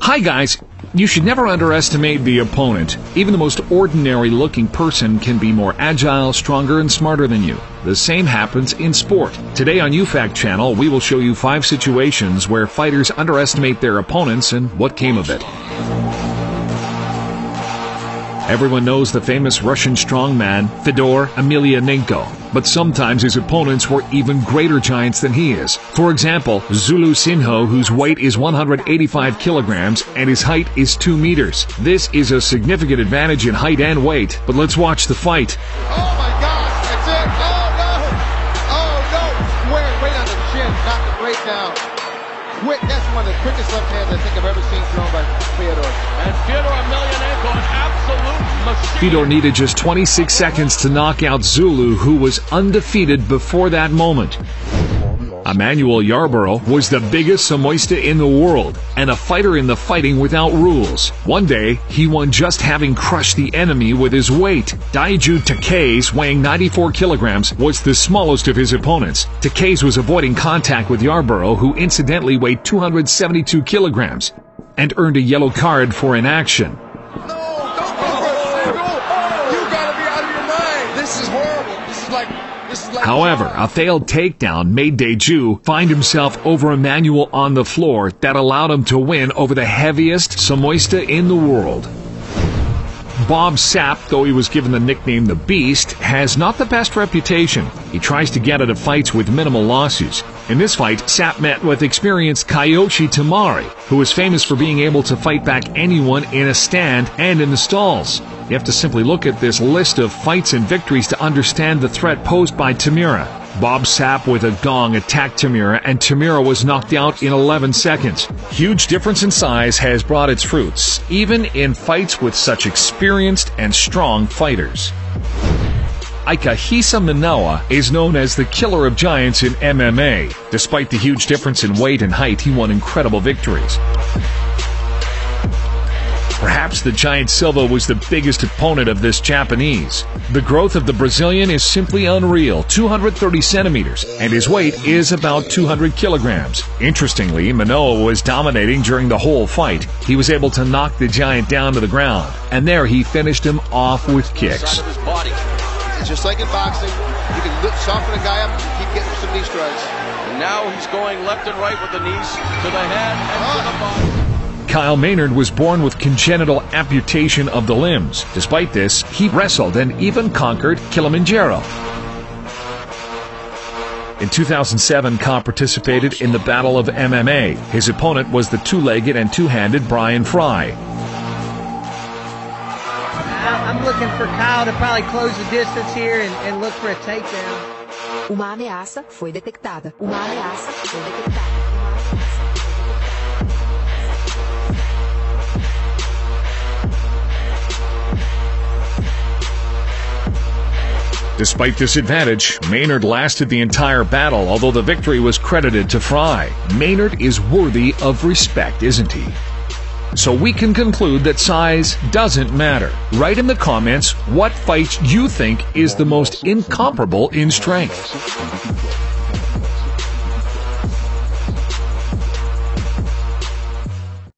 Hi guys! You should never underestimate the opponent. Even the most ordinary looking person can be more agile, stronger, and smarter than you. The same happens in sport. Today on UFAC channel, we will show you 5 situations where fighters underestimate their opponents and what came of it. Everyone knows the famous Russian strongman Fedor Emelianenko, but sometimes his opponents were even greater giants than he is. For example, Zulu Sinho, whose weight is 185 kilograms and his height is 2 meters. This is a significant advantage in height and weight, but let's watch the fight. Oh my gosh, that's it! Oh no! Weight on the chin, knocked the weight down. Quick, that's one of the quickest left hands I think I've ever seen thrown by Fedor. And Fedor Emelianenko, an absolute machine. Fedor needed just 26 seconds to knock out Zulu, who was undefeated before that moment. Emmanuel Yarborough was the biggest Samoista in the world, and a fighter in the fighting without rules. One day, he won just having crushed the enemy with his weight. Daiju Takase, weighing 94 kilograms, was the smallest of his opponents. Takase was avoiding contact with Yarborough, who incidentally weighed 272 kilograms, and earned a yellow card for inaction. No, don't go for it! You gotta be out of your mind! This is horrible. This is like However, a failed takedown made Daiju find himself over Emmanuel on the floor that allowed him to win over the heaviest Samoista in the world. Bob Sapp, though he was given the nickname The Beast, has not the best reputation. He tries to get out of fights with minimal losses. In this fight, Sapp met with experienced Kyoshi Tamari, who is famous for being able to fight back anyone in a stand and in the stalls. You have to simply look at this list of fights and victories to understand the threat posed by Tamira. Bob Sapp with a gong attacked Tamira, and Tamira was knocked out in 11 seconds. Huge difference in size has brought its fruits, even in fights with such experienced and strong fighters. Akihisa Minowa is known as the killer of giants in MMA. Despite the huge difference in weight and height, he won incredible victories. Perhaps the giant Silva was the biggest opponent of this Japanese. The growth of the Brazilian is simply unreal, 230 centimeters, and his weight is about 200 kilograms. Interestingly, Minowa was dominating during the whole fight. He was able to knock the giant down to the ground, and there he finished him off with kicks. It's just like in boxing, you can soften a guy up and keep getting some knee strikes. And now he's going left and right with the knees to the head and to the body. Kyle Maynard was born with congenital amputation of the limbs. Despite this, he wrestled and even conquered Kilimanjaro. In 2007, Kyle participated in the Battle of MMA. His opponent was the two-legged and two-handed Brian Fry. I'm looking for Kyle to probably close the distance here and look for a takedown. Uma ameaça foi detectada. Uma ameaça foi detectada. Despite this advantage, Maynard lasted the entire battle, although the victory was credited to Fry. Maynard is worthy of respect, isn't he? So we can conclude that size doesn't matter. Write in the comments what fight you think is the most incomparable in strength.